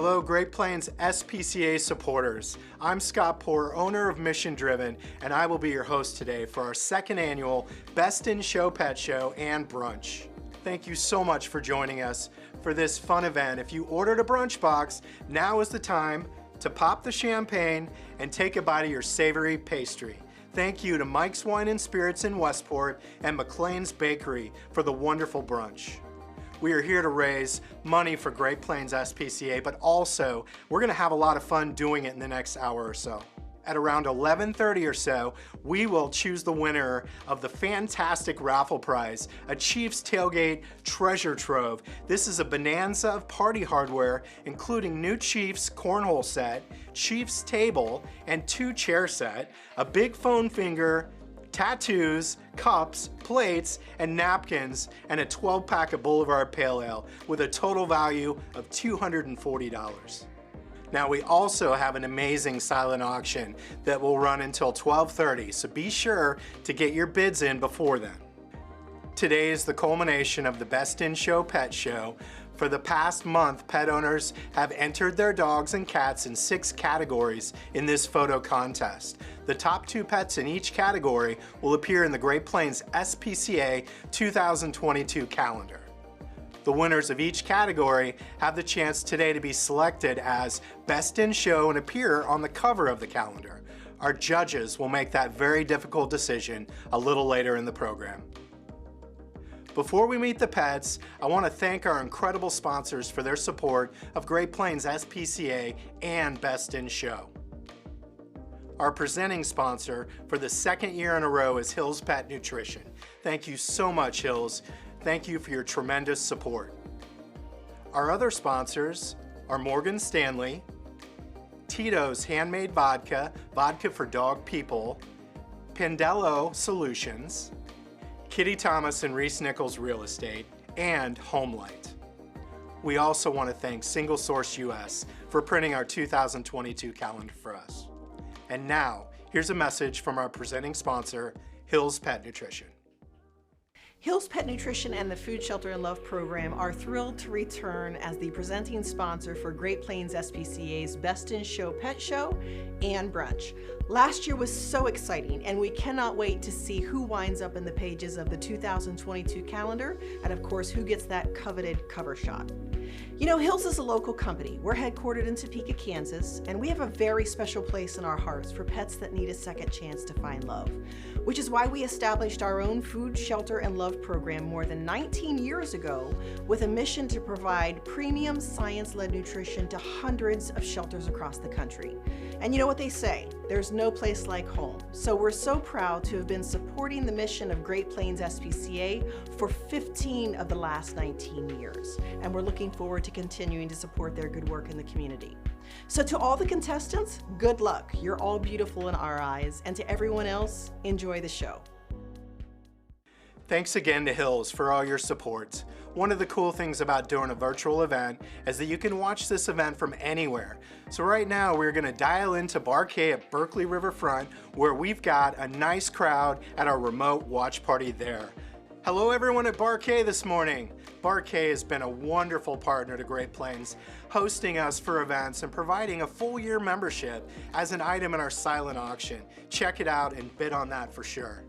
Hello Great Plains SPCA supporters. I'm Scott Poor, owner of Mission Driven, and I will be your host today for our second annual Best in Show Pet Show and Brunch. Thank you so much for joining us for this fun event. If you ordered a brunch box, now is the time to pop the champagne and take a bite of your savory pastry. Thank you to Mike's Wine and Spirits in Westport and McLean's Bakery for the wonderful brunch. We are here to raise money for Great Plains SPCA, but also we're going to have a lot of fun doing it in the next hour or so. At around 11:30 or so, we will choose the winner of the fantastic raffle prize, a Chiefs Tailgate Treasure Trove. This is a bonanza of party hardware, including new Chiefs cornhole set, Chiefs table, and 2 chair set, a big phone finger, tattoos, cups, plates, and napkins, and a 12-pack of Boulevard Pale Ale with a total value of $240. Now we also have an amazing silent auction that will run until 12:30, so be sure to get your bids in before then. Today is the culmination of the Best in Show Pet Show. For the past month, pet owners have entered their dogs and cats in 6 categories in this photo contest. The top 2 pets in each category will appear in the Great Plains SPCA 2022 calendar. The winners of each category have the chance today to be selected as Best in Show and appear on the cover of the calendar. Our judges will make that very difficult decision a little later in the program. Before we meet the pets, I want to thank our incredible sponsors for their support of Great Plains SPCA and Best in Show. Our presenting sponsor for the second year in a row is Hills Pet Nutrition. Thank you so much, Hills. Thank you for your tremendous support. Our other sponsors are Morgan Stanley, Tito's Handmade Vodka, vodka for dog people, Pendello Solutions, Kitty Thomas and Reese Nichols Real Estate, and Homelight. We also want to thank Single Source US for printing our 2022 calendar for us. And now, here's a message from our presenting sponsor, Hills Pet Nutrition. Hills Pet Nutrition and the Food Shelter and Love program are thrilled to return as the presenting sponsor for Great Plains SPCA's Best in Show Pet Show and Brunch. Last year was so exciting, and we cannot wait to see who winds up in the pages of the 2022 calendar, and of course, who gets that coveted cover shot. You know, Hills is a local company. We're headquartered in Topeka, Kansas, and we have a very special place in our hearts for pets that need a second chance to find love, which is why we established our own Food, Shelter, and Love program more than 19 years ago with a mission to provide premium science-led nutrition to hundreds of shelters across the country. And you know what they say, there's no place like home. So we're so proud to have been supporting the mission of Great Plains SPCA for 15 of the last 19 years. And we're looking forward to continuing to support their good work in the community. So to all the contestants, good luck. You're all beautiful in our eyes. And to everyone else, enjoy the show. Thanks again to Hills for all your support. One of the cool things about doing a virtual event is that you can watch this event from anywhere. So right now we're going to dial into Bar K at Berkeley Riverfront, where we've got a nice crowd at our remote watch party there. Hello everyone at Bar K this morning. Bar K has been a wonderful partner to Great Plains, hosting us for events and providing a full year membership as an item in our silent auction. Check it out and bid on that for sure.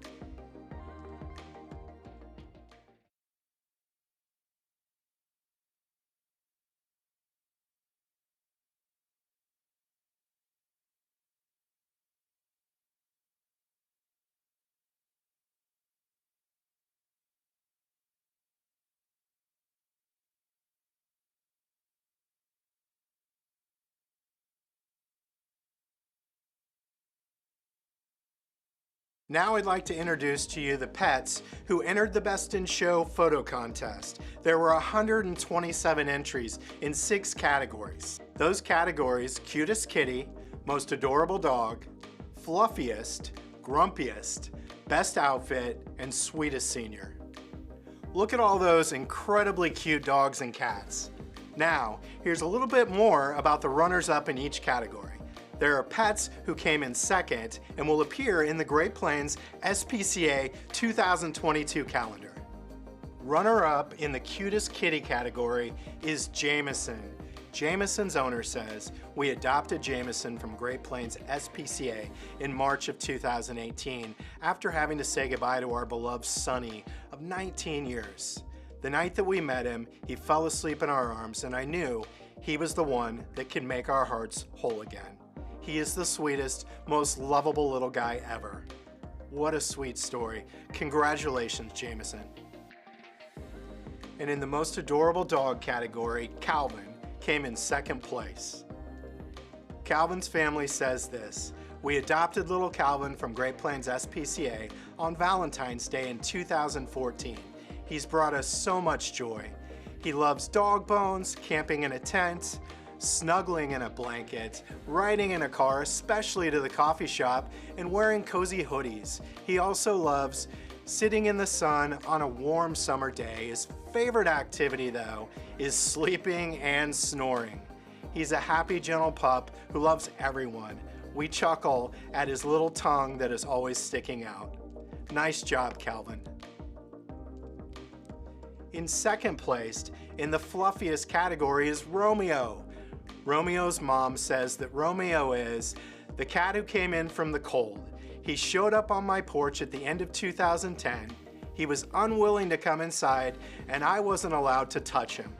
Now I'd like to introduce to you the pets who entered the Best in Show photo contest. There were 127 entries in 6 categories. Those categories: Cutest Kitty, Most Adorable Dog, Fluffiest, Grumpiest, Best Outfit, and Sweetest Senior. Look at all those incredibly cute dogs and cats. Now, here's a little bit more about the runners-up in each category. There are pets who came in second and will appear in the Great Plains SPCA 2022 calendar. Runner-up in the Cutest Kitty category is Jameson. Jameson's owner says, we adopted Jameson from Great Plains SPCA in March of 2018 after having to say goodbye to our beloved Sonny of 19 years. The night that we met him, he fell asleep in our arms, and I knew he was the one that could make our hearts whole again. He is the sweetest, most lovable little guy ever. What a sweet story. Congratulations, Jameson. And in the most adorable dog category, Calvin came in second place. Calvin's family says this: we adopted little Calvin from Great Plains SPCA on Valentine's Day in 2014. He's brought us so much joy. He loves dog bones, camping in a tent, snuggling in a blanket, riding in a car, especially to the coffee shop, and wearing cozy hoodies. He also loves sitting in the sun on a warm summer day. His favorite activity, though, is sleeping and snoring. He's a happy, gentle pup who loves everyone. We chuckle at his little tongue that is always sticking out. Nice job, Calvin. In second place, in the fluffiest category, is Romeo. Romeo's mom says that Romeo is the cat who came in from the cold. He showed up on my porch at the end of 2010. He was unwilling to come inside, and I wasn't allowed to touch him.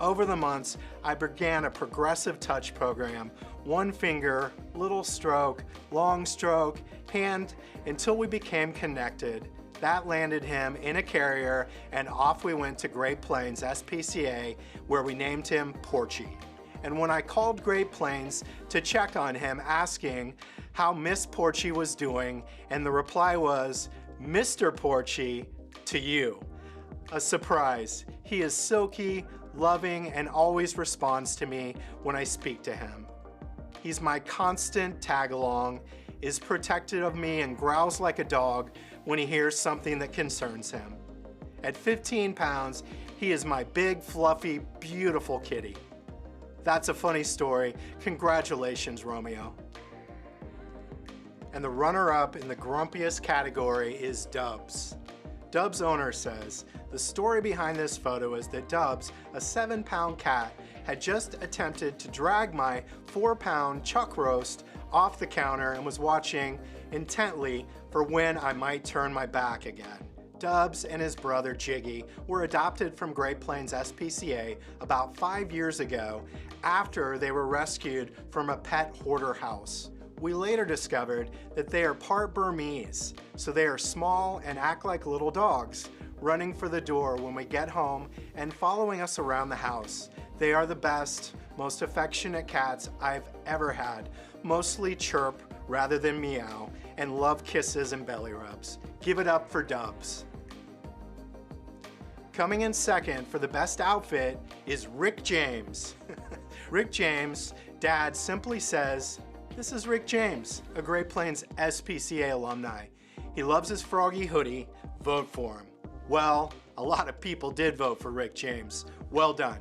Over the months, I began a progressive touch program: one finger, little stroke, long stroke, hand, until we became connected. That landed him in a carrier, and off we went to Great Plains SPCA, where we named him Porchy. And when I called Great Plains to check on him, asking how Miss Porchy was doing, and the reply was, Mr. Porchy, to you. A surprise. He is silky, loving, and always responds to me when I speak to him. He's my constant tag-along, is protective of me, and growls like a dog when he hears something that concerns him. At 15 pounds, he is my big, fluffy, beautiful kitty. That's a funny story. Congratulations, Romeo. And the runner-up in the grumpiest category is Dubs. Dubs' owner says, the story behind this photo is that Dubs, a 7-pound cat, had just attempted to drag my 4-pound chuck roast off the counter and was watching intently for when I might turn my back again. Dubs and his brother Jiggy were adopted from Great Plains SPCA about 5 years ago after they were rescued from a pet hoarder house. We later discovered that they are part Burmese, so they are small and act like little dogs, running for the door when we get home and following us around the house. They are the best, most affectionate cats I've ever had, mostly chirp rather than meow, and love kisses and belly rubs. Give it up for Dubs. Coming in second for the best outfit is Rick James. Rick James, Dad simply says, this is Rick James, a Great Plains SPCA alumni. He loves his froggy hoodie. Vote for him. Well, a lot of people did vote for Rick James. Well done.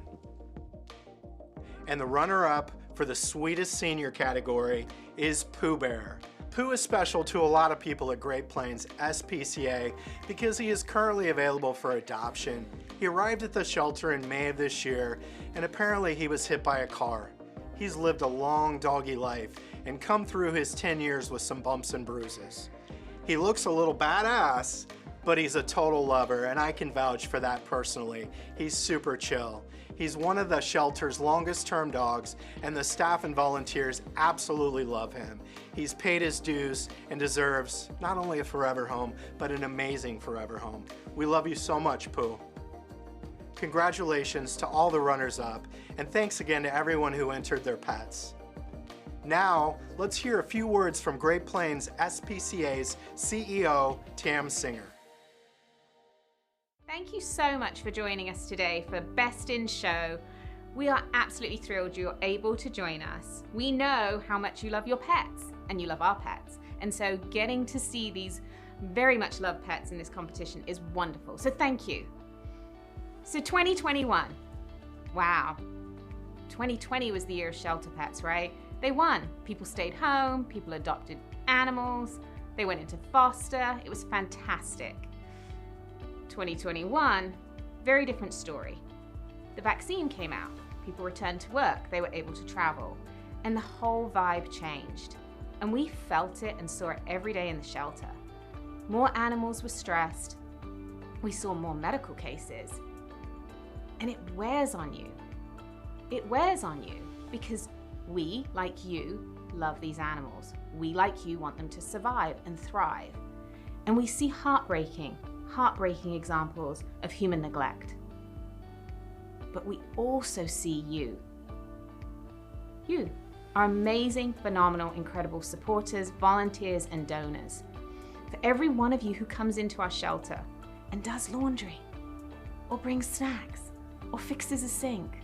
And the runner-up for the sweetest senior category is Pooh Bear. Pooh is special to a lot of people at Great Plains SPCA because he is currently available for adoption. He arrived at the shelter in May of this year, and apparently he was hit by a car. He's lived a long doggy life and come through his 10 years with some bumps and bruises. He looks a little badass, but he's a total lover, and I can vouch for that personally. He's super chill. He's one of the shelter's longest term dogs, and the staff and volunteers absolutely love him. He's paid his dues and deserves not only a forever home, but an amazing forever home. We love you so much, Pooh. Congratulations to all the runners-up, and thanks again to everyone who entered their pets. Now, let's hear a few words from Great Plains SPCA's CEO, Tam Singer. Thank you so much for joining us today for Best in Show. We are absolutely thrilled you're able to join us. We know how much you love your pets, and you love our pets, and so getting to see these very much loved pets in this competition is wonderful, so thank you. So 2021, wow. 2020 was the year of shelter pets, right? They won. People stayed home, people adopted animals, they went into foster. It was fantastic. 2021, very different story. The vaccine came out, people returned to work, they were able to travel, and the whole vibe changed. And we felt it and saw it every day in the shelter. More animals were stressed, we saw more medical cases, and it wears on you. It wears on you because we, like you, love these animals. We, like you, want them to survive and thrive. And we see heartbreaking examples of human neglect. But we also see you. You, our amazing, phenomenal, incredible supporters, volunteers, and donors. For every one of you who comes into our shelter and does laundry, or brings snacks, or fixes a sink,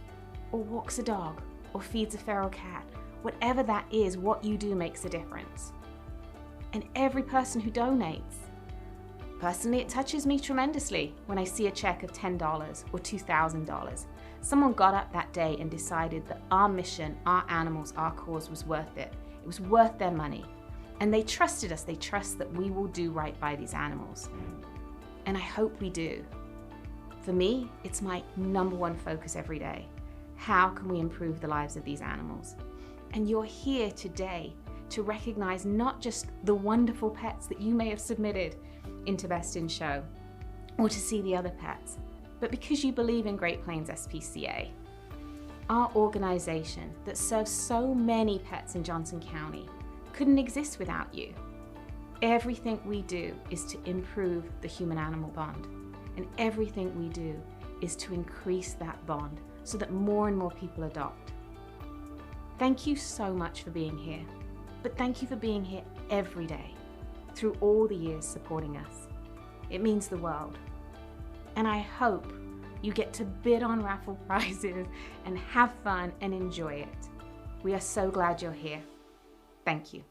or walks a dog, or feeds a feral cat, whatever that is, what you do makes a difference. And every person who donates. Personally, it touches me tremendously when I see a check of $10 or $2,000. Someone got up that day and decided that our mission, our animals, our cause was worth it. It was worth their money. And they trusted us. They trust that we will do right by these animals. And I hope we do. For me, it's my #1 focus every day. How can we improve the lives of these animals? And you're here today to recognize not just the wonderful pets that you may have submitted into Best in Show, or to see the other pets, but because you believe in Great Plains SPCA, our organization that serves so many pets in Johnson County couldn't exist without you. Everything we do is to improve the human-animal bond, and everything we do is to increase that bond so that more and more people adopt. Thank you so much for being here, but thank you for being here every day, through all the years supporting us. It means the world. And I hope you get to bid on raffle prizes and have fun and enjoy it. We are so glad you're here. Thank you.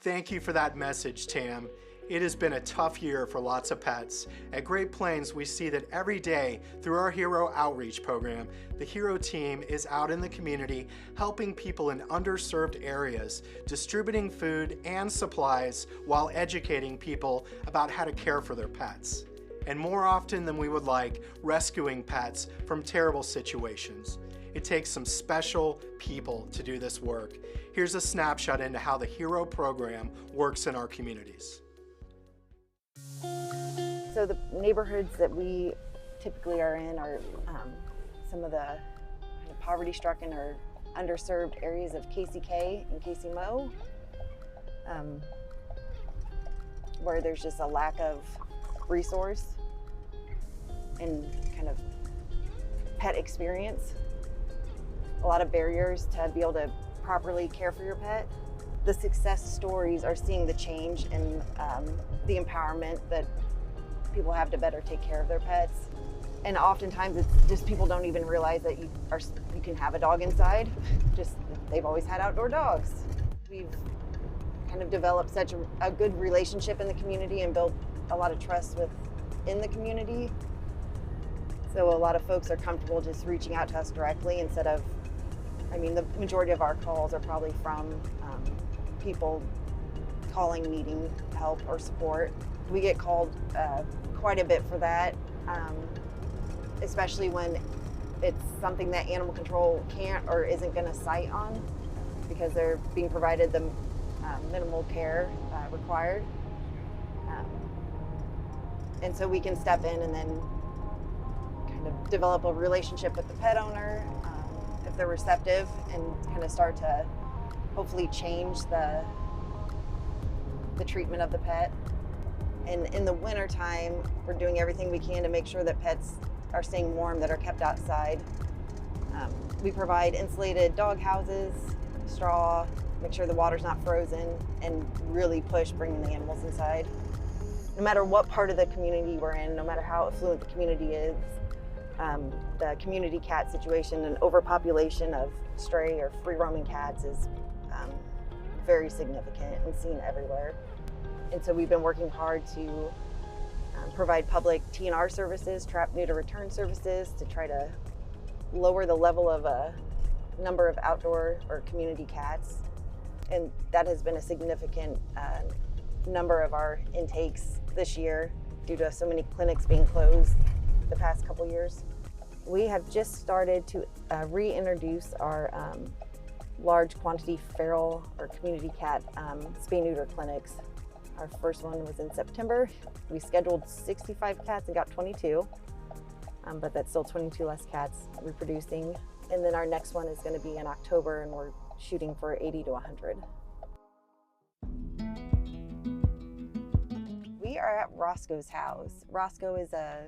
Thank you for that message, Tam. It has been a tough year for lots of pets. At Great Plains, we see that every day through our Hero Outreach program, the Hero team is out in the community helping people in underserved areas, distributing food and supplies while educating people about how to care for their pets. And more often than we would like, rescuing pets from terrible situations. It takes some special people to do this work. Here's a snapshot into how the Hero program works in our communities. So the neighborhoods that we typically are in are some of the kind of poverty-stricken or underserved areas of KCK and KCMO, where there's just a lack of resource and kind of pet experience. A lot of barriers to be able to properly care for your pet. The success stories are seeing the change and the empowerment that people have to better take care of their pets. And oftentimes it's just people don't even realize that you can have a dog inside. Just they've always had outdoor dogs. We've kind of developed such a good relationship in the community and built a lot of trust within the community. So a lot of folks are comfortable just reaching out to us directly instead of, I mean, the majority of our calls are probably from people calling, needing help or support. We get called quite a bit for that, especially when it's something that animal control can't or isn't going to cite on because they're being provided the minimal care required. And so we can step in and then kind of develop a relationship with the pet owner if they're receptive and kind of start to hopefully change the treatment of the pet. And in the winter time, we're doing everything we can to make sure that pets are staying warm, that are kept outside. We provide insulated dog houses, straw, make sure the water's not frozen, and really push bringing the animals inside. No matter what part of the community we're in, no matter how affluent the community is, the community cat situation and overpopulation of stray or free-roaming cats is very significant and seen everywhere. And so we've been working hard to provide public TNR services, trap, neuter, return services to try to lower the level of a number of outdoor or community cats. And that has been a significant number of our intakes this year due to so many clinics being closed. the past couple years. We have just started to reintroduce our large quantity feral or community cat spay-neuter clinics. Our first one was in September. We scheduled 65 cats and got 22, but that's still 22 less cats reproducing. And then our next one is going to be in October, and we're shooting for 80 to 100. We are at Roscoe's house. Roscoe is a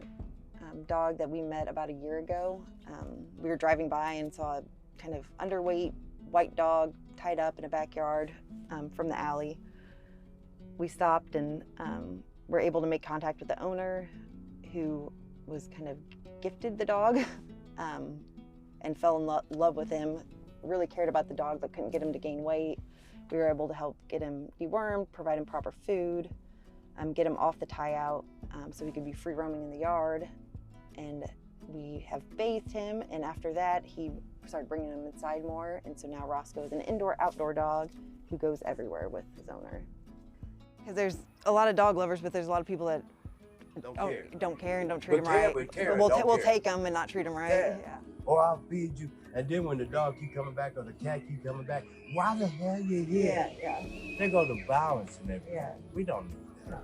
dog that we met about a year ago. We were driving by and saw a kind of underweight white dog tied up in a backyard from the alley. We stopped and were able to make contact with the owner, who was kind of gifted the dog and fell in love with him, really cared about the dog but couldn't get him to gain weight. We were able to help get him dewormed, provide him proper food, get him off the tie out so he could be free roaming in the yard. And we have bathed him, and after that he started bringing him inside more, and so now Roscoe is an indoor-outdoor dog who goes everywhere with his owner. Because there's a lot of dog lovers, but there's a lot of people that don't care and don't treat them right. We'll take them and not treat them right. Yeah. Or I'll feed you, and then when the dog keep coming back or the cat keep coming back, why the hell you here? Yeah. They go to violence and everything. Yeah. We don't know that.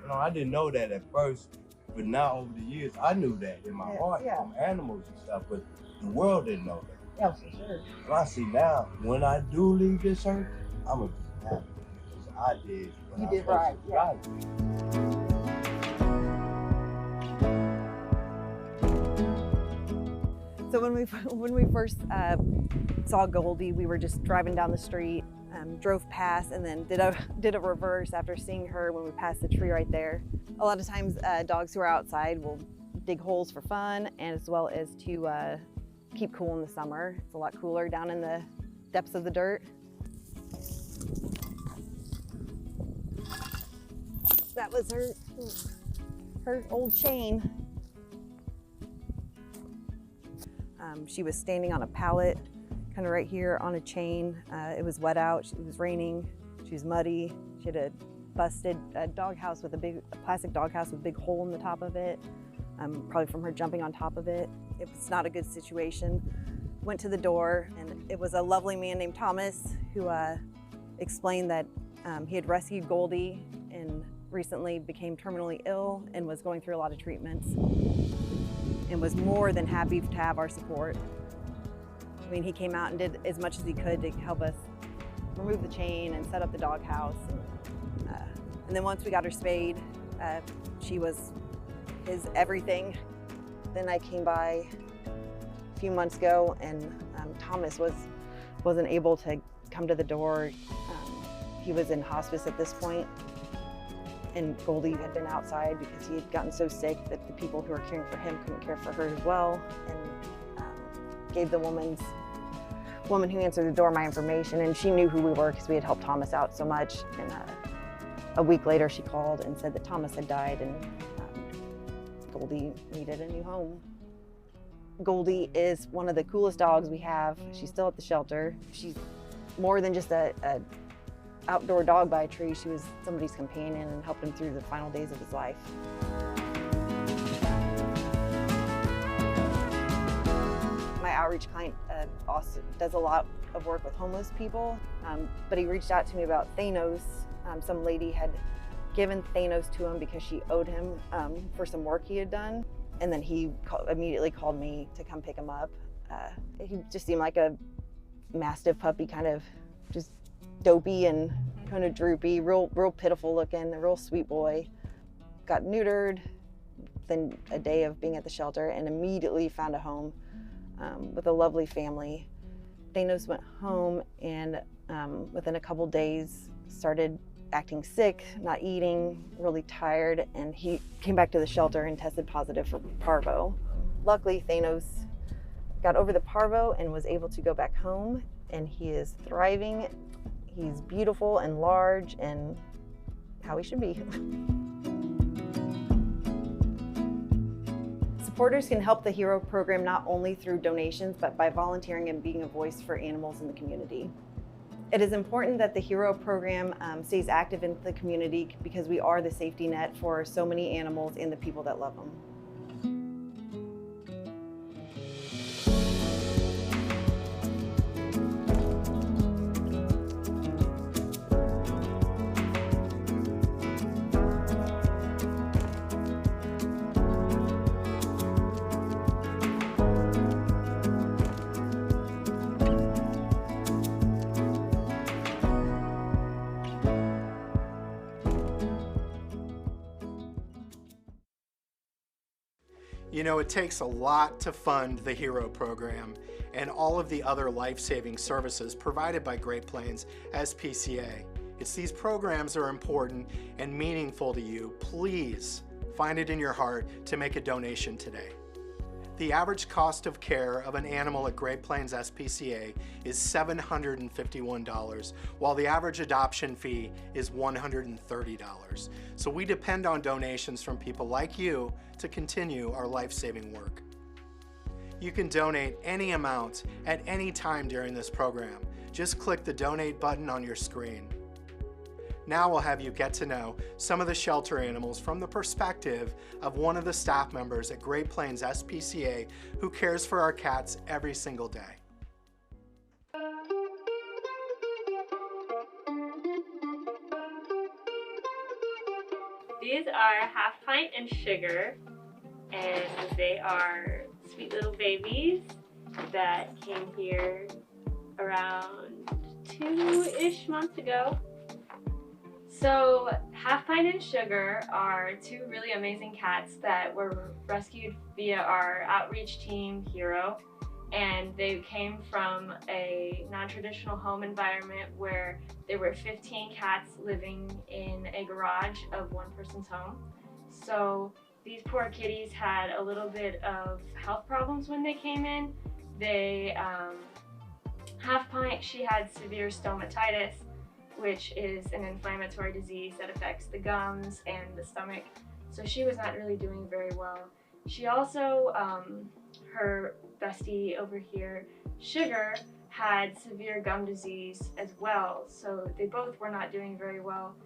You know, I didn't know that at first, but now over the years, I knew that in my heart from animals and stuff, but the world didn't know that. Yeah, for sure. So I see now, when I do leave this earth, I'm going to be happy because I did what I was supposed to do. Right. So when we first saw Goldie, we were just driving down the street, drove past, and then did a reverse after seeing her when we passed the tree right there. A lot of times, dogs who are outside will dig holes for fun, and as well as to keep cool in the summer. It's a lot cooler down in the depths of the dirt. That was her old chain. She was standing on a pallet, kind of right here on a chain. It was wet out, it was raining, she was muddy. She had a busted doghouse with a plastic doghouse with a big hole in the top of it, probably from her jumping on top of it. It was not a good situation. Went to the door, and it was a lovely man named Thomas who explained that he had rescued Goldie and recently became terminally ill and was going through a lot of treatments, and was more than happy to have our support. I mean, he came out and did as much as he could to help us remove the chain and set up the doghouse. And then once we got her spayed, she was his everything. Then I came by a few months ago, and Thomas wasn't able to come to the door. He was in hospice at this point, and Goldie had been outside because he had gotten so sick that the people who were caring for him couldn't care for her as well, and gave the woman who answered the door my information, and she knew who we were because we had helped Thomas out so much. And a week later she called and said that Thomas had died, and Goldie needed a new home. Goldie is one of the coolest dogs we have. She's still at the shelter. She's more than just a outdoor dog by a tree. She was somebody's companion and helped him through the final days of his life. My outreach client also does a lot of work with homeless people, but he reached out to me about Thanos. Some lady had given Thanos to him because she owed him for some work he had done, and then he immediately called me to come pick him up. He just seemed like a Mastiff puppy, kind of just dopey and kind of droopy, real pitiful looking, a real sweet boy. Got neutered within a day of being at the shelter and immediately found a home with a lovely family. Thanos went home and within a couple days started acting sick, not eating, really tired, and he came back to the shelter and tested positive for parvo. Luckily, Thanos got over the parvo and was able to go back home, and he is thriving. He's beautiful and large and how he should be. Supporters can help the HERO program not only through donations, but by volunteering and being a voice for animals in the community. It is important that the HERO program stays active in the community because we are the safety net for so many animals and the people that love them. You know, it takes a lot to fund the HERO program and all of the other life-saving services provided by Great Plains SPCA. It's these programs are important and meaningful to you. Please find it in your heart to make a donation today. The average cost of care of an animal at Great Plains SPCA is $751, while the average adoption fee is $130. So we depend on donations from people like you to continue our life-saving work. You can donate any amount at any time during this program. Just click the donate button on your screen. Now we'll have you get to know some of the shelter animals from the perspective of one of the staff members at Great Plains SPCA who cares for our cats every single day. These are Half Pint and Sugar, and they are sweet little babies that came here around 2-ish months ago. So Half Pint and Sugar are two really amazing cats that were rescued via our outreach team, HERO, and they came from a non-traditional home environment where there were 15 cats living in a garage of one person's home. So these poor kitties had a little bit of health problems when they came in. Half Pint, she had severe stomatitis, which is an inflammatory disease that affects the gums and the stomach. So she was not really doing very well. She also, her bestie over here, Sugar, had severe gum disease as well. So they both were not doing very well.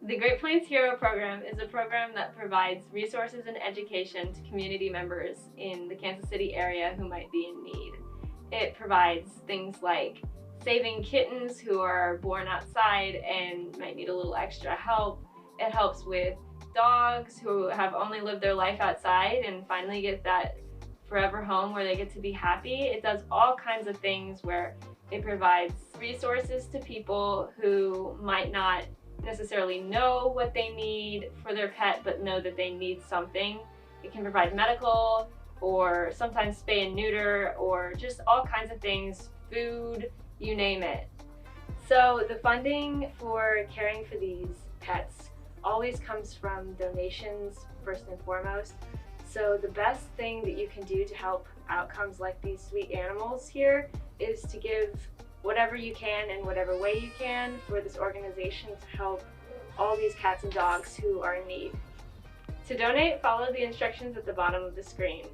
The Great Plains HERO program is a program that provides resources and education to community members in the Kansas City area who might be in need. It provides things like saving kittens who are born outside and might need a little extra help. It helps with dogs who have only lived their life outside and finally get that forever home where they get to be happy. It does all kinds of things where it provides resources to people who might not necessarily know what they need for their pet, but know that they need something. It can provide medical or sometimes spay and neuter or just all kinds of things, food, you name it. So the funding for caring for these pets always comes from donations first and foremost. So the best thing that you can do to help outcomes like these sweet animals here is to give whatever you can in whatever way you can for this organization to help all these cats and dogs who are in need. To donate, follow the instructions at the bottom of the screen.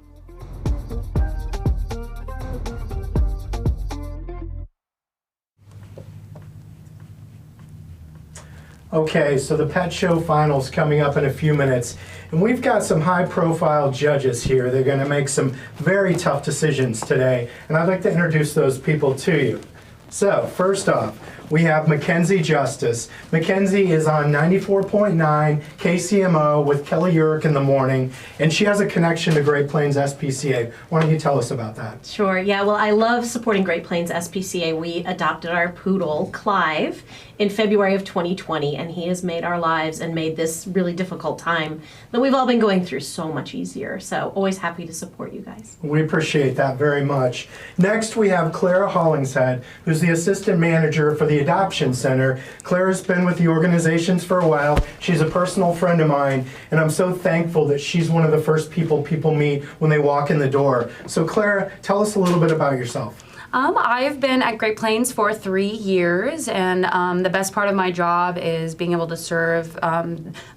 Okay, so the pet show finals coming up in a few minutes, and we've got some high-profile judges here. They're going to make some very tough decisions today, and I'd like to introduce those people to you. So, first off, we have Mackenzie Justice. Mackenzie is on 94.9 KCMO with Kelly Urick in the morning, and she has a connection to Great Plains SPCA. Why don't you tell us about that? Sure, yeah, well, I love supporting Great Plains SPCA. We adopted our poodle, Clive, in February of 2020, and he has made our lives and made this really difficult time that we've all been going through so much easier. So, always happy to support you guys. We appreciate that very much. Next, we have Clara Hollingshead, who's the assistant manager for the Adoption Center. Clara's been with the organizations for a while. She's a personal friend of mine, and I'm so thankful that she's one of the first people meet when they walk in the door. So Clara, tell us a little bit about yourself. I've been at Great Plains for 3 years, and the best part of my job is being able to serve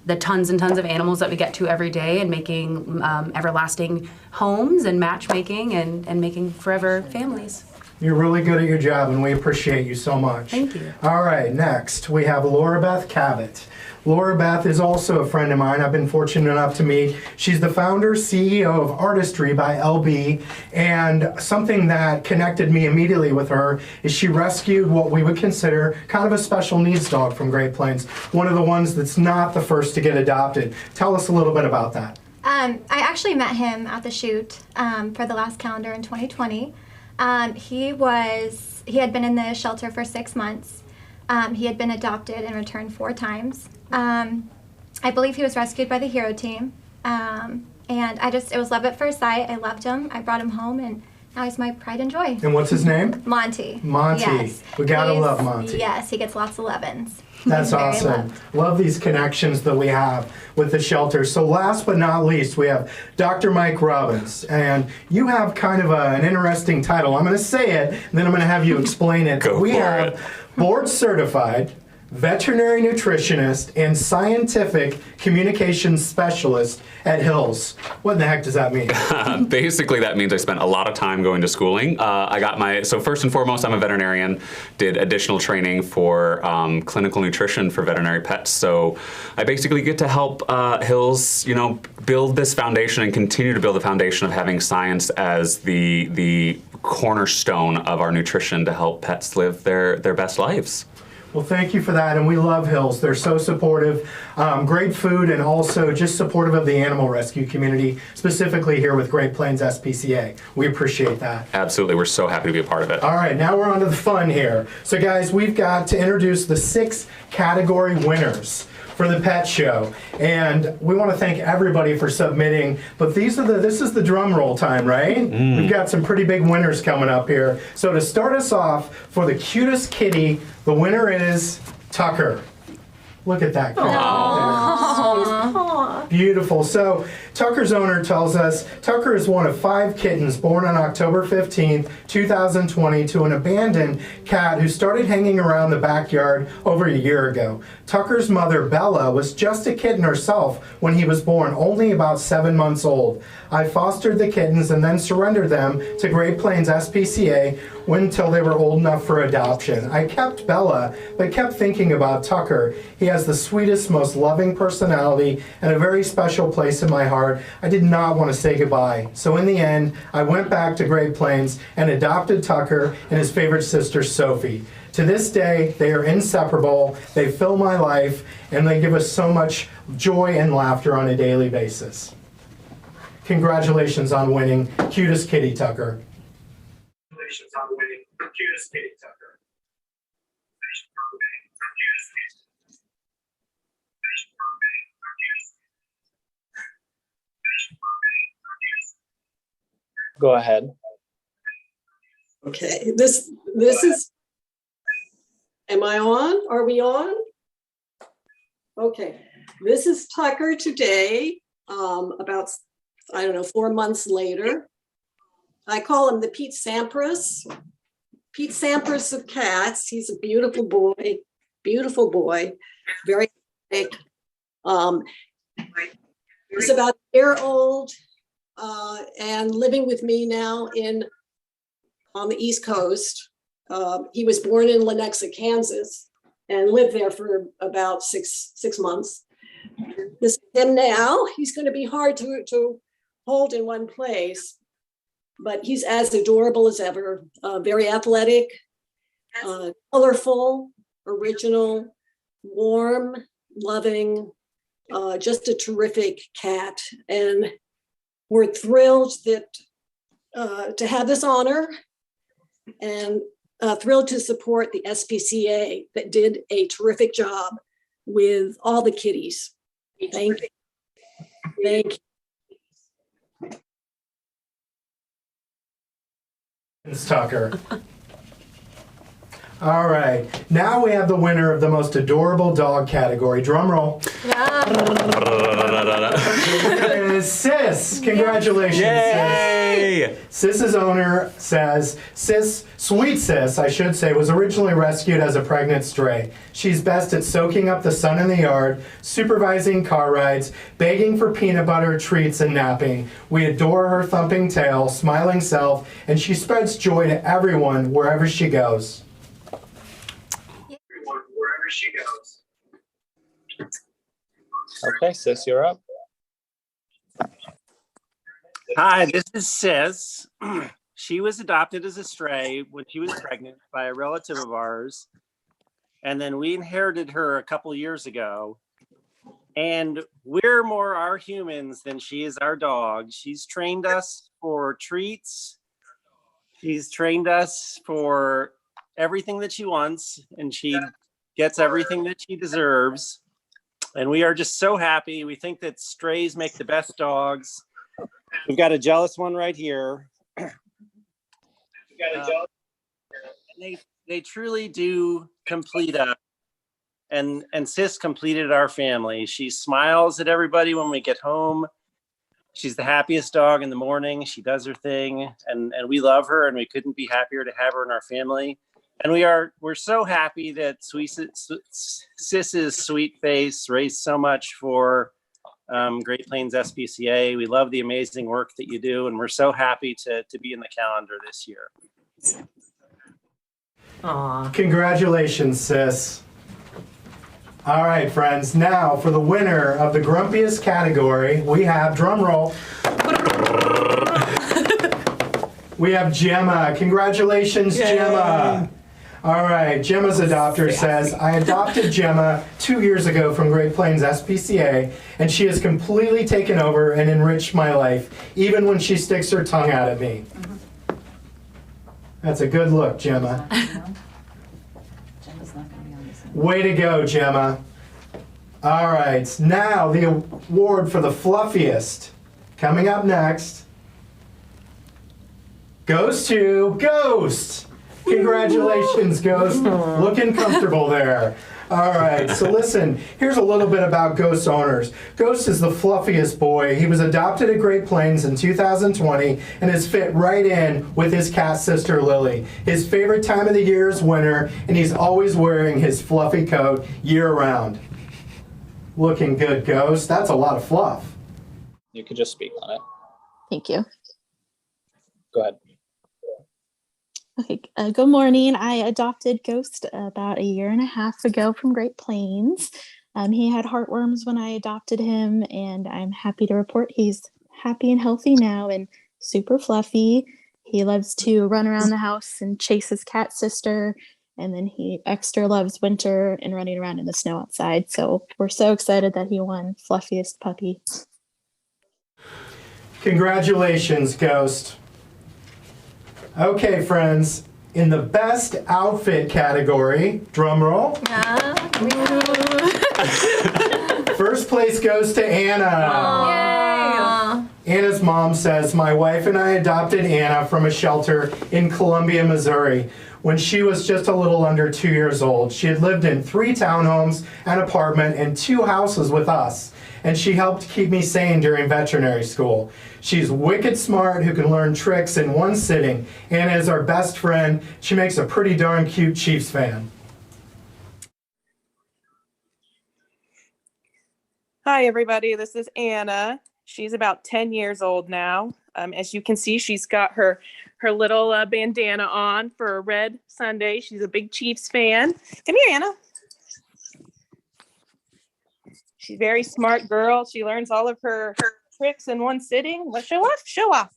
the tons and tons of animals that we get to every day and making everlasting homes and matchmaking and making forever families. You're really good at your job, and we appreciate you so much. Thank you. All right, next we have Laura Beth Cavett. Laura Beth is also a friend of mine. I've been fortunate enough to meet. She's the founder, CEO of Artistry by LB, and something that connected me immediately with her is she rescued what we would consider kind of a special needs dog from Great Plains, one of the ones that's not the first to get adopted. Tell us a little bit about that. I actually met him at the shoot for the last calendar in 2020. He had been in the shelter for 6 months. He had been adopted and returned 4 times. I believe he was rescued by the HERO team. And it was love at first sight. I loved him. I brought him home, and now he's my pride and joy. And what's his name? Monty. Monty. Yes. We gotta love Monty. Yes, he gets lots of lovins. That's He's very awesome. loved. Love these connections that we have with the shelter. So last but not least, we have Dr. Mike Robbins. And you have kind of an interesting title. I'm going to say it, and then I'm going to have you explain it. Go we for have it. board certified veterinary nutritionist and scientific communications specialist at Hills. What in the heck does that mean? Basically, that means I spent a lot of time going to schooling. So first and foremost, I'm a veterinarian, did additional training for clinical nutrition for veterinary pets. So I basically get to help Hills, build this foundation and continue to build the foundation of having science as the cornerstone of our nutrition to help pets live their best lives. Well, thank you for that, and we love Hills. They're so supportive, great food, and also just supportive of the animal rescue community, specifically here with Great Plains SPCA. We appreciate that. Absolutely, we're so happy to be a part of it. All right, now we're on to the fun here. So guys, we've got to introduce the 6 category winners for the pet show, and we want to thank everybody for submitting, but this is the drum roll time, right? We've got some pretty big winners coming up here. So to start us off, for the cutest kitty, the winner is Tucker. Look at that cat. Beautiful. So Tucker's owner tells us Tucker is one of 5 kittens born on October 15th, 2020 to an abandoned cat who started hanging around the backyard over a year ago. Tucker's mother, Bella, was just a kitten herself when he was born, only about 7 months old. I fostered the kittens and then surrendered them to Great Plains SPCA until they were old enough for adoption. I kept Bella, but kept thinking about Tucker. He has the sweetest, most loving personality and a very special place in my heart. I did not want to say goodbye. So in the end, I went back to Great Plains and adopted Tucker and his favorite sister, Sophie. To this day, they are inseparable. They fill my life, and they give us so much joy and laughter on a daily basis. Congratulations on winning Cutest Kitty, Tucker. Congratulations on winning Cutest Kitty, Tucker. Go ahead. Okay, this is, am I on? Are we on? Okay, this is Tucker today, about, 4 months later. I call him the Pete Sampras of cats. He's a beautiful boy, very big. He's about a year old and living with me now on the East Coast. He was born in Lenexa, Kansas, and lived there for about six months. This is him now. He's going to be hard to hold in one place, but he's as adorable as ever, very athletic, colorful, original, warm, loving, just a terrific cat. And we're thrilled to have this honor, and thrilled to support the SPCA that did a terrific job with all the kitties. Thank you. Thank you. It's Tucker. All right, now we have the winner of the most adorable dog category. Drum roll. Is Sis. Congratulations, Yay! Sis. Sis's owner says, Sweet Sis, I should say, was originally rescued as a pregnant stray. She's best at soaking up the sun in the yard, supervising car rides, begging for peanut butter, treats, and napping. We adore her thumping tail, smiling self, and she spreads joy to everyone wherever she goes. Wherever she goes. Okay, Sis, you're up. Hi, this is Sis. She was adopted as a stray when she was pregnant by a relative of ours. And then we inherited her a couple years ago. And we're more our humans than she is our dog. She's trained us for treats. She's trained us for everything that she wants, and she gets everything that she deserves. And we are just so happy. We think that strays make the best dogs. We've got a jealous one right here. They truly do complete us. And Sis completed our family. She smiles at everybody when we get home. She's the happiest dog in the morning. She does her thing, and we love her, and we couldn't be happier to have her in our family. And we're so happy that Sis's sweet face raised so much for Great Plains SPCA. We love the amazing work that you do, and we're so happy to be in the calendar this year. Aw. Congratulations, Sis. All right, friends. Now for the winner of the grumpiest category, we have, drum roll. We have Gemma. Congratulations, Yay. Gemma. All right, Gemma's adopter says, I adopted Gemma 2 years ago from Great Plains SPCA, and she has completely taken over and enriched my life, even when she sticks her tongue out at me. That's a good look, Gemma. Way to go, Gemma. All right, now the award for the fluffiest, coming up next, goes to Ghost. Congratulations, Ghost. Looking comfortable there. All right, so listen, here's a little bit about Ghost's owners. Ghost is the fluffiest boy. He was adopted at Great Plains in 2020 and has fit right in with his cat sister, Lily. His favorite time of the year is winter, and he's always wearing his fluffy coat year-round. Looking good, Ghost. That's a lot of fluff. You could just speak on it. Thank you. Go ahead. Okay, good morning. I adopted Ghost about 1.5 years ago from Great Plains. He had heartworms when I adopted him, and I'm happy to report he's happy and healthy now and super fluffy. He loves to run around the house and chase his cat sister, and then he extra loves winter and running around in the snow outside. So we're so excited that he won Fluffiest Puppy. Congratulations, Ghost. Okay, friends, in the best outfit category, drum roll. First place goes to Anna. Anna's mom says, my wife and I adopted Anna from a shelter in Columbia, Missouri, when she was just a little under 2 years old. She had lived in 3 townhomes, an apartment, and 2 houses with us, and she helped keep me sane during veterinary school. She's wicked smart, who can learn tricks in one sitting. Anna is our best friend. She makes a pretty darn cute Chiefs fan. Hi, everybody. This is Anna. She's about 10 years old now. As you can see, she's got her little bandana on for a red Sunday. She's a big Chiefs fan. Come here, Anna. She's a very smart girl. She learns all of her tricks in one sitting. Let's show off. Show off.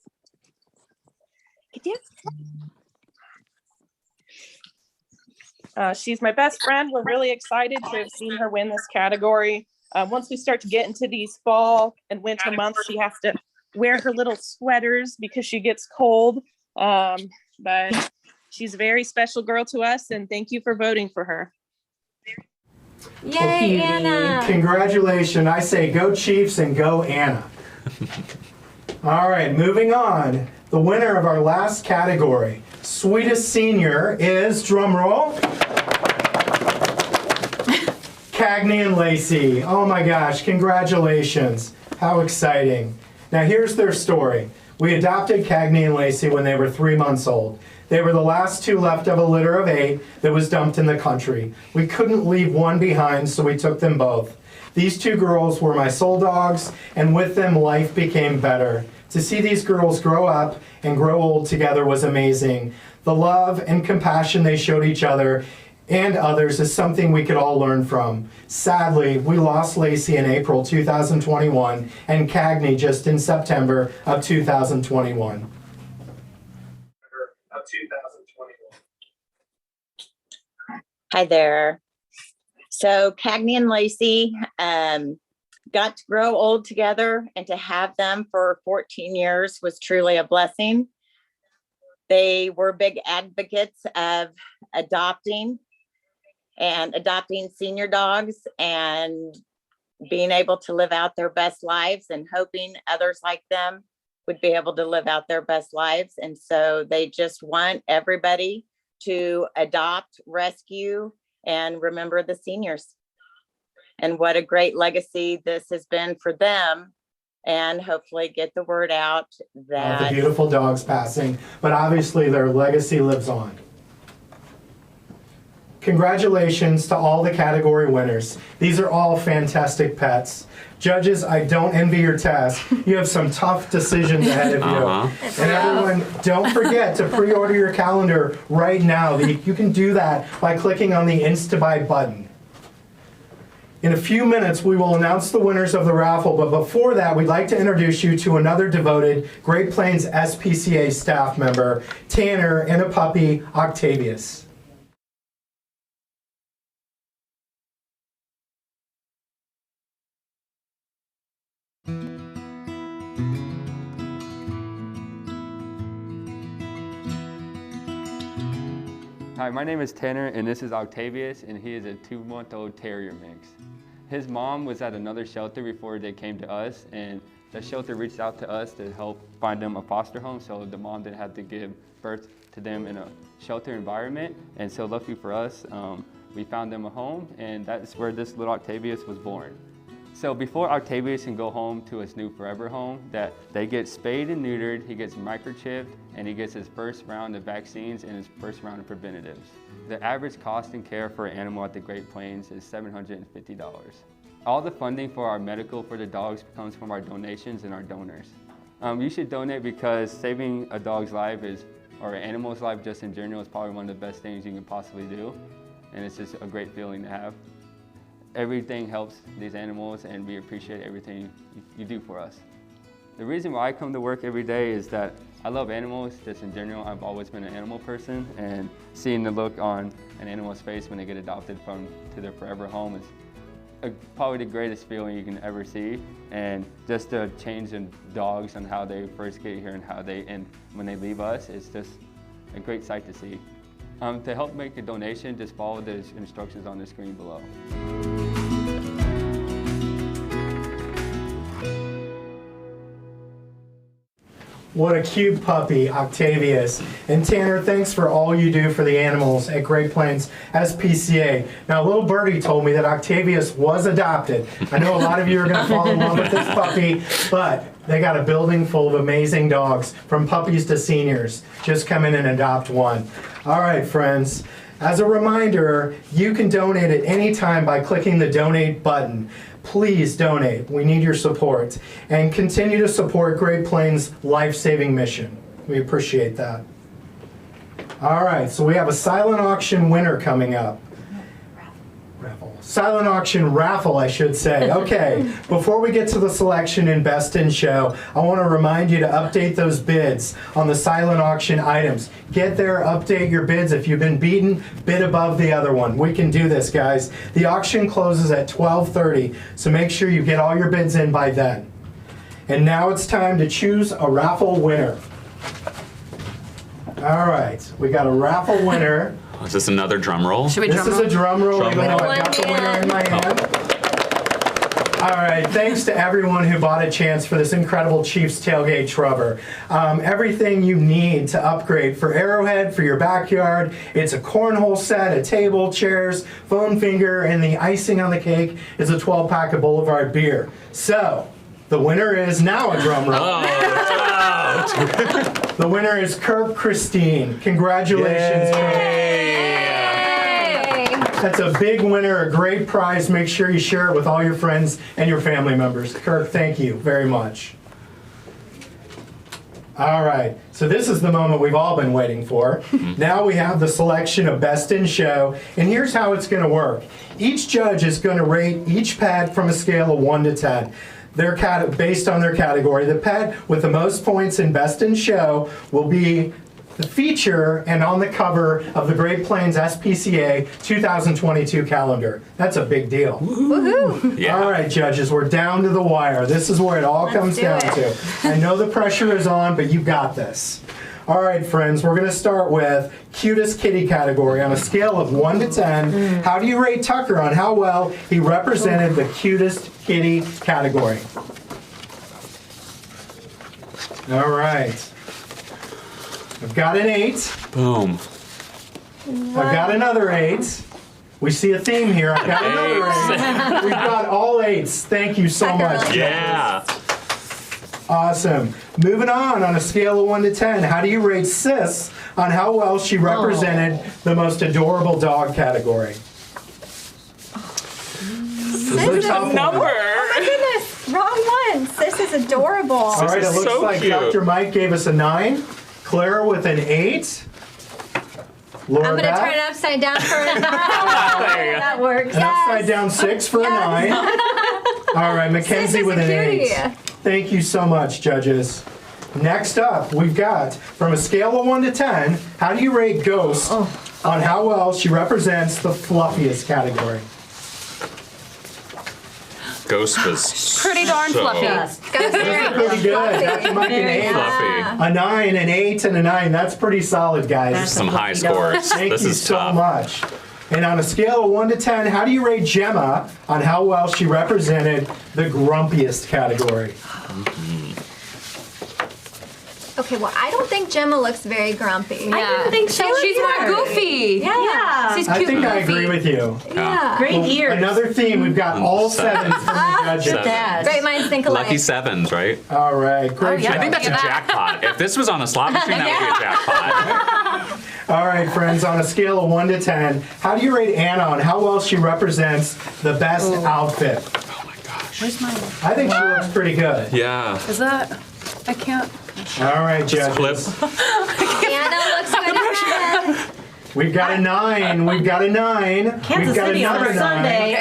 She's my best friend. We're really excited to have seen her win this category. Once we start to get into these fall and winter months, she has to wear her little sweaters because she gets cold. But she's a very special girl to us, and thank you for voting for her. Yay, Anna! Congratulations. I say go Chiefs and go Anna. All right, moving on. The winner of our last category, Sweetest Senior, is, drumroll, Cagney and Lacey. Oh my gosh, congratulations. How exciting. Now here's their story. We adopted Cagney and Lacey when they were 3 months old. They were the last 2 left of a litter of 8 that was dumped in the country. We couldn't leave one behind, so we took them both. These 2 girls were my soul dogs, and with them, life became better. To see these girls grow up and grow old together was amazing. The love and compassion they showed each other and others is something we could all learn from. Sadly, we lost Lacey in April 2021 and Cagney just in September of 2021. Hi there. So Cagney and Lacey got to grow old together, and to have them for 14 years was truly a blessing. They were big advocates of adopting senior dogs and being able to live out their best lives, and hoping others like them would be able to live out their best lives. And so they just want everybody to adopt, rescue, and remember the seniors. And what a great legacy this has been for them, and hopefully get the word out that the beautiful dogs passing, but obviously their legacy lives on. Congratulations to all the category winners. These are all fantastic pets. Judges, I don't envy your task. You have some tough decisions ahead of you. And everyone, don't forget to pre-order your calendar right now. You can do that by clicking on the Insta-Buy button. In a few minutes, we will announce the winners of the raffle, but before that, we'd like to introduce you to another devoted Great Plains SPCA staff member, Tanner, and a puppy, Octavius. Hi, my name is Tanner, and this is Octavius, and he is a 2-month-old terrier mix. His mom was at another shelter before they came to us, and the shelter reached out to us to help find them a foster home, so the mom didn't have to give birth to them in a shelter environment. And so lucky for us, we found them a home, and that's where this little Octavius was born. So before Octavius can go home to his new forever home, that they get spayed and neutered, he gets microchipped, and he gets his first round of vaccines and his first round of preventatives. The average cost and care for an animal at the Great Plains is $750. All the funding for our medical for the dogs comes from our donations and our donors. You should donate because saving a dog's life or an animal's life just in general is probably one of the best things you can possibly do. And it's just a great feeling to have. Everything helps these animals, and we appreciate everything you do for us. The reason why I come to work every day is that I love animals just in general. I've always been an animal person, and seeing the look on an animal's face when they get adopted to their forever home is probably the greatest feeling you can ever see. And just the change in dogs and how they first get here and how they end when they leave us is just a great sight to see. To help make a donation, just follow the instructions on the screen below. What a cute puppy, Octavius. And Tanner, thanks for all you do for the animals at Great Plains SPCA. Now, little birdie told me that Octavius was adopted. I know a lot of you are going to fall in love with this puppy, but they got a building full of amazing dogs, from puppies to seniors. Just come in and adopt one. All right, friends. As a reminder, you can donate at any time by clicking the donate button. Please donate. We need your support. And continue to support Great Plains' life-saving mission. We appreciate that. All right, so we have a silent auction winner coming up. Raffle. Silent auction raffle, I should say. Okay, before we get to the selection and best in show, I want to remind you to update those bids on the silent auction items. Get there, update your bids. If you've been beaten, bid above the other one. We can do this, guys. The auction closes at 12:30, so make sure you get all your bids in by then. And now it's time to choose a raffle winner. All right, we got a raffle winner. Is this another drum roll? Should we drum roll? This is a drum roll, even though I've got the winner in my hand. All right, thanks to everyone who bought a chance for this incredible Chiefs tailgate trubber. Everything you need to upgrade for Arrowhead, for your backyard. It's a cornhole set, a table, chairs, foam finger, and the icing on the cake is a 12-pack of Boulevard beer. So, the winner is now a drum roll. The winner is Kirk Christine. Congratulations, Kirk. That's a big winner, a great prize. Make sure you share it with all your friends and your family members. Kirk, thank you very much. All right, so this is the moment we've all been waiting for. Now we have the selection of Best in Show, and here's how it's going to work. Each judge is going to rate each pet from a scale of 1 to 10. Based on their category. The pet with the most points in Best in Show will be the feature and on the cover of the Great Plains SPCA 2022 calendar. That's a big deal. Woohoo! Yeah. All right, judges, we're down to the wire. This is where it all comes down to. I know the pressure is on, but you got this. All right, friends, we're going to start with Cutest Kitty category. On a scale of 1 to 10, how do you rate Tucker on how well he represented the Cutest Kitty category? All right. I've got an 8. Boom. I've got another 8. We see a theme here. I've got another 8. We've got all 8s. Thank you so much. Yeah. Awesome. Moving on a scale of 1 to 10, how do you rate Sis on how well she represented the most adorable dog category? Sis is a number. Oh my goodness, wrong one. Sis is adorable. All right, it looks like Dr. Mike gave us a 9, Clara with an 8. Laura I'm gonna Beth, turn it upside down for a 9. That works. an upside down 6 for a 9. All right, Mackenzie with an 8. Thank you so much, judges. Next up, we've got, from a scale of 1 to 10, how do you rate Ghost on how well she represents the fluffiest category? Ghost was Pretty darn fluffy. Pretty good. Dr. Mike an 8. Fluffy. A 9, an 8, and a 9. That's pretty solid, guys. That's some high scores. Thank This you is so tough. much. And on a scale of 1 to 10, how do you rate Gemma on how well she represented the grumpiest category? Okay, well, I don't think Gemma looks very grumpy. I didn't think so. She's more goofy. Yeah. She's I cute think and I goofy. agree with you. Yeah. Great Well, ears. Another theme, we've got all 7s from the judges. Seven. Great minds think alike. Lucky 7s, right? All right, great job. I think that's a jackpot. If this was on a slot machine, that would be a jackpot. All right, friends, on a scale of 1 to 10, how do you rate Anna on how well she represents the best outfit? Oh my gosh. Where's mine? I think she looks pretty good. Yeah. Is that? I can't. All right, Just flip. judges. Anna looks good ahead. We've got a 9. We've got a 9. Kansas We've got City on another a 9. Sunday.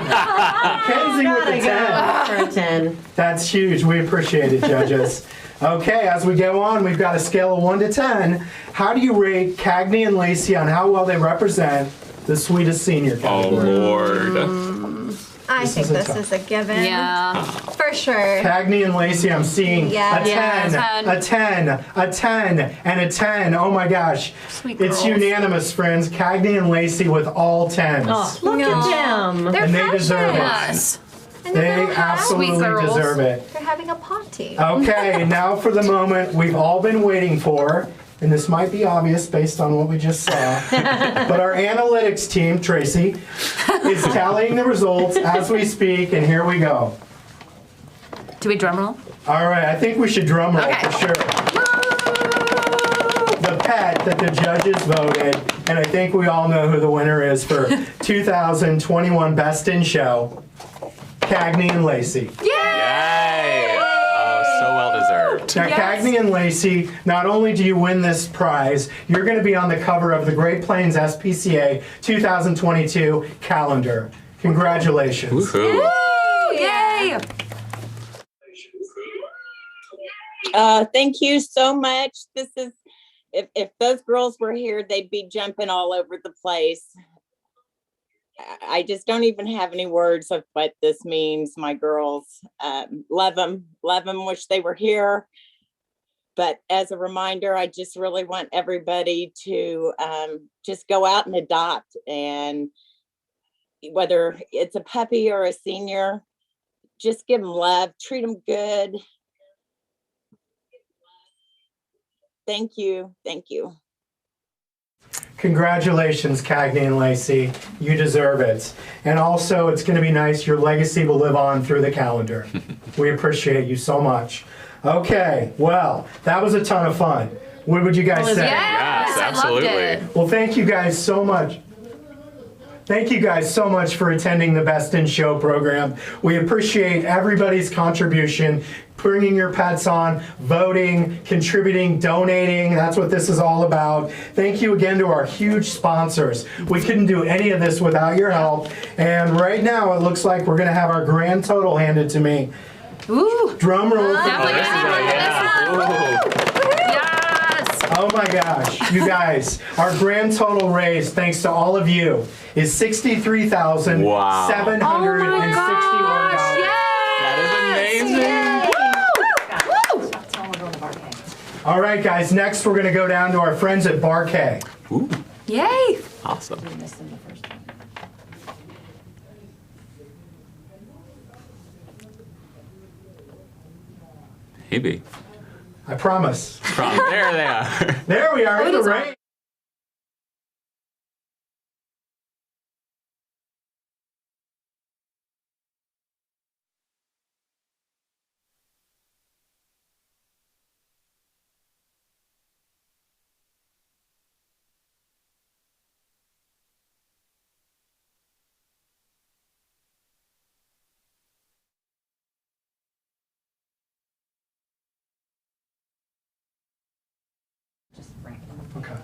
Mackenzie with a 10. For a 10. That's huge. We appreciate it, judges. Okay, as we go on, we've got a scale of 1 to 10. How do you rate Cagney and Lacey on how well they represent the sweetest senior Oh, category? Lord. I This think is a this tough- is a given. Yeah. For sure. Cagney and Lacey, I'm seeing Yeah. a 10, Yeah, a 10, a 10, and a 10. Oh my gosh. Sweet It's girls. unanimous, friends. Cagney and Lacey with all 10s. Oh, look at them. They're And they precious. deserve it. Yes. And they're They gonna have- absolutely Sweet girls. deserve it. They're having a party. Okay, now for the moment we've all been waiting for, and this might be obvious based on what we just saw, but our analytics team, Tracy, is tallying the results as we speak, and here we go. Do we drum roll? All right, I think we should drum roll Okay. for sure. The pet that the judges voted, and I think we all know who the winner is for 2021 Best in Show, Cagney and Lacey. Yay! Oh, so well deserved. Now, Cagney and Lacey, not only do you win this prize, you're going to be on the cover of the Great Plains SPCA 2022 calendar. Congratulations. Woohoo. Yay! Thank you so much. This is, if those girls were here, they'd be jumping all over the place. I just don't even have any words of what this means. My girls, love them, wish they were here. But as a reminder, I just really want everybody to just go out and adopt. And whether it's a puppy or a senior, just give them love, treat them good. Thank you. Thank you. Congratulations, Cagney and Lacey. You deserve it. And also, it's going to be nice. Your legacy will live on through the calendar. We appreciate you so much. Okay, well, that was a ton of fun. What would you guys say? Yes, absolutely. Well, thank you guys so much. Thank you guys so much for attending the Best in Show program. We appreciate everybody's contribution, bringing your pets on, voting, contributing, donating. That's what this is all about. Thank you again to our huge sponsors. We couldn't do any of this without your help. And right now, it looks like we're going to have our grand total handed to me. Ooh. Drum roll. Oh my gosh, you guys, our grand total raised, thanks to all of you, is $63,761. That is amazing. All right, guys, next we're going to go down to our friends at Barquet. Ooh. Yay! Awesome. Maybe. I promise. There they are. There we are in the rain. Okay.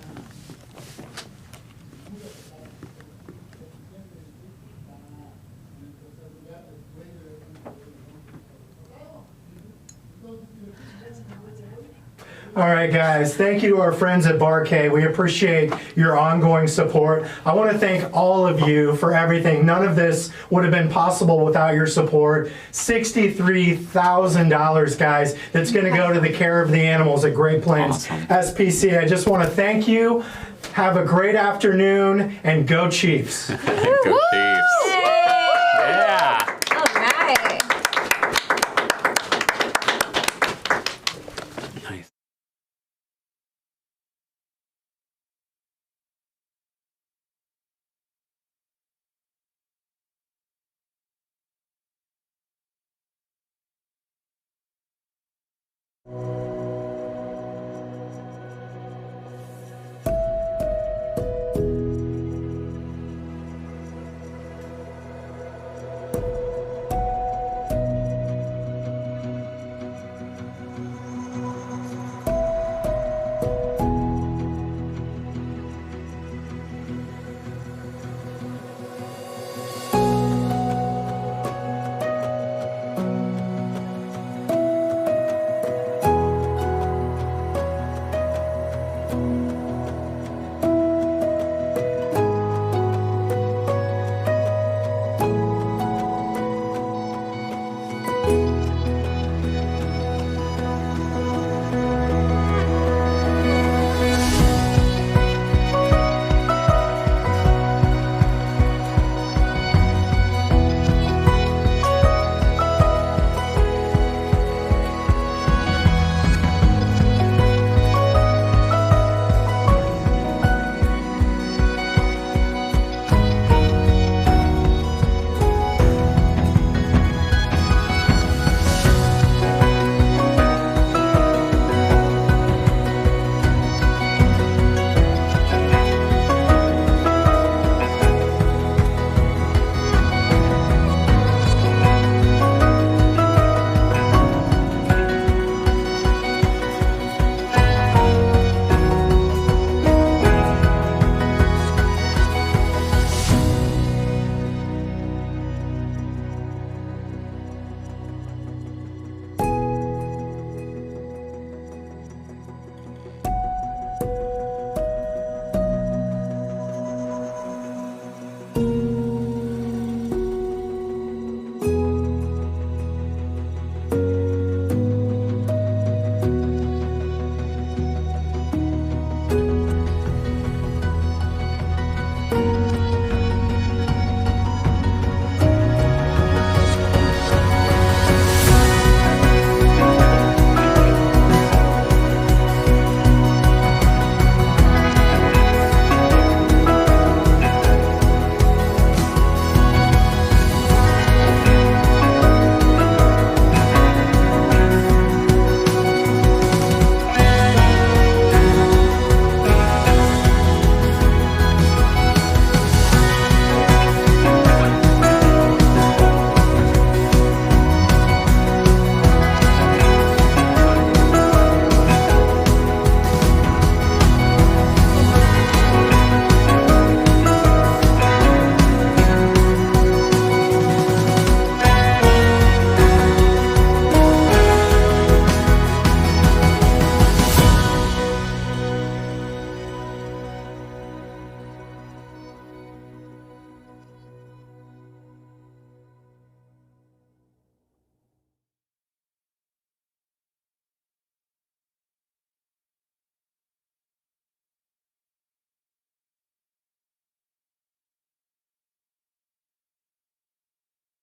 All right, guys, thank you to our friends at Bar K. We appreciate your ongoing support. I want to thank all of you for everything. None of this would have been possible without your support. $63,000, guys, that's going to go to the care of the animals at Great Plains SPCA. I just want to thank you. Have a great afternoon, and go Chiefs. Go Chiefs.